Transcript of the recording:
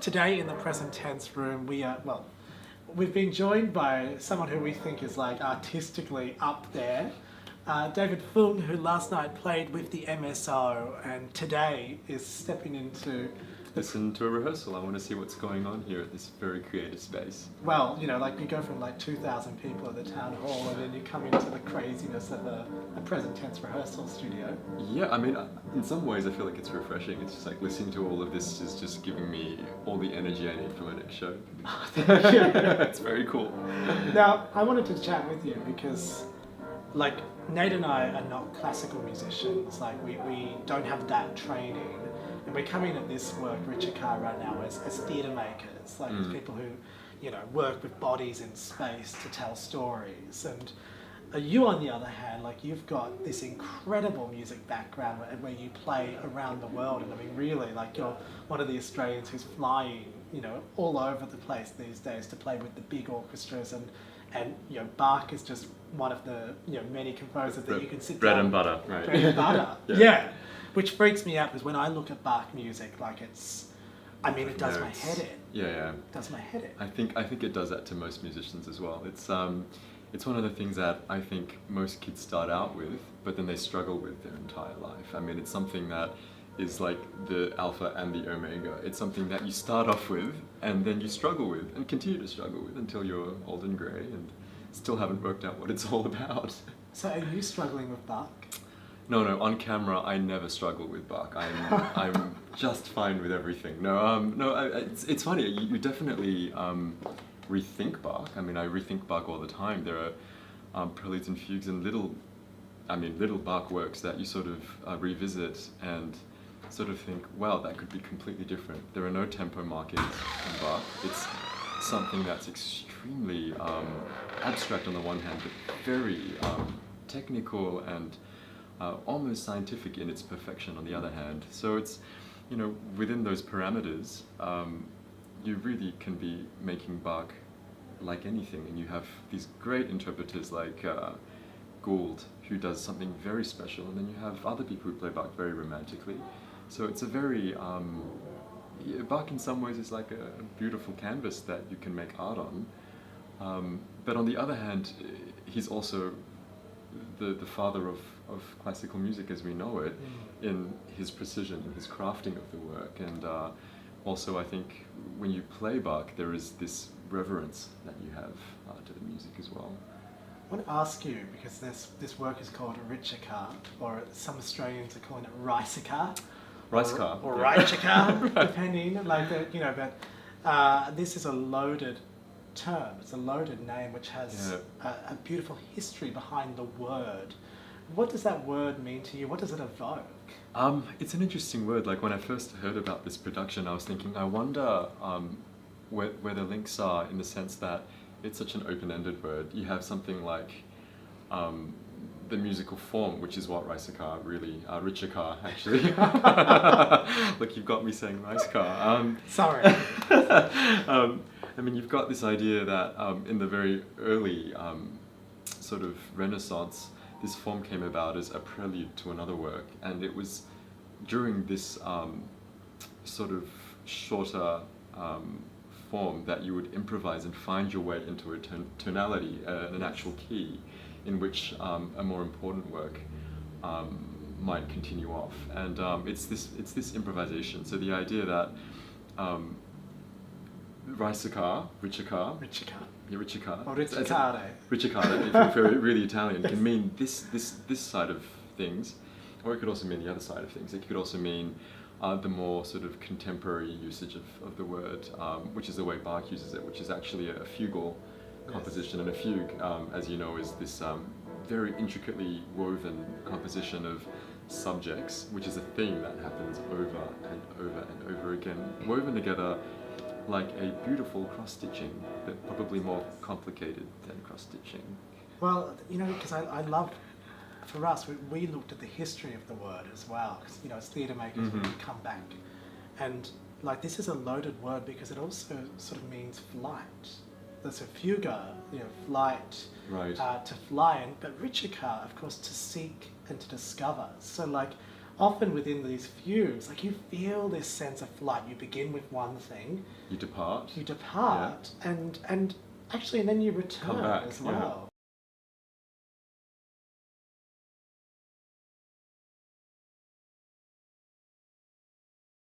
Today in the Present Tense room, we've been joined by someone who we think is like artistically up there. David Fung, who last night played with the MSO and today is stepping into... Listen to a rehearsal. I want to see what's going on here at this very creative space. Well, you know, like you go from like 2,000 people at the town hall and then you come into the craziness of a present tense rehearsal studio. Yeah, I mean, in some ways I feel like it's refreshing. It's just like listening to all of this is just giving me all the energy I need for my next show. Thank you. It's very cool. Now, I wanted to chat with you because like Nate and I are not classical musicians. Like we don't have that training. And we're coming at this work, RICERCAR, right now as theatre makers, like as people who, you know, work with bodies in space to tell stories. And you, on the other hand, like you've got this incredible music background where you play around the world. And I mean, really, like you're one of the Australians who's flying, you know, all over the place these days to play with the big orchestras. And you know, Bach is just one of the, you know, many composers that you can sit bread down. And butter, right? Bread and butter, yeah. Which freaks me out because when I look at Bach music, like it's, I mean, it does my head in. Yeah. It does my head in. I think it does that to most musicians as well. It's one of the things that I think most kids start out with, but then they struggle with their entire life. I mean, it's something that is like the alpha and the omega. It's something that you start off with and then you struggle with and continue to struggle with until you're old and grey and still haven't worked out what it's all about. So are you struggling with Bach? No, on camera I never struggle with Bach. I'm just fine with everything. It's funny. You definitely rethink Bach. I mean, I rethink Bach all the time. There are preludes and fugues and little Bach works that you sort of revisit and sort of think, wow, that could be completely different. There are no tempo markings in Bach. It's something that's extremely abstract on the one hand, but very technical and almost scientific in its perfection on the other hand. So it's, you know, within those parameters, you really can be making Bach like anything, and you have these great interpreters like Gould, who does something very special, and then you have other people who play Bach very romantically. So it's a very, Bach in some ways is like a beautiful canvas that you can make art on. But on the other hand, he's also the father of classical music as we know it, in his precision, in his crafting of the work. And also I think when you play Bach, there is this reverence that you have to the music as well. I want to ask you, because this work is called RICERCAR, or some Australians are calling it RICERCAR. RICERCAR. Or RICERCAR, depending, like the, you know, but this is a loaded term. It's a loaded name which has a beautiful history behind the word. What does that word mean to you? What does it evoke? It's an interesting word. Like when I first heard about this production, I was thinking, I wonder where the links are, in the sense that it's such an open-ended word. You have something like the musical form, which is what RICERCAR really, RICERCAR actually. Look, you've got me saying RICERCAR. Sorry. I mean, you've got this idea that in the very early sort of Renaissance, this form came about as a prelude to another work, and it was during this sort of shorter form that you would improvise and find your way into a tonality, an actual key, in which a more important work might continue off. And it's this improvisation. So the idea that RICERCAR. Yeah, RICERCAR. Or RICERCARE. RICERCAR, if you're really Italian, can mean this side of things, or it could also mean the other side of things. It could also mean the more sort of contemporary usage of the word, which is the way Bach uses it, which is actually a fugal composition. And a fugue, as you know, is this very intricately woven composition of subjects, which is a theme that happens over and over and over again, woven together like a beautiful cross-stitching, but probably more complicated than cross-stitching. Well, you know, because I love, for us, we looked at the history of the word as well, because, you know, as theatre makers, we come back. And, like, this is a loaded word because it also sort of means flight. There's a fuga, you know, flight, right. To fly, but RICERCAR, of course, to seek and to discover. So, like, often within these fugues, like you feel this sense of flight. You begin with one thing, You depart. and actually, and then you return Come back, as well.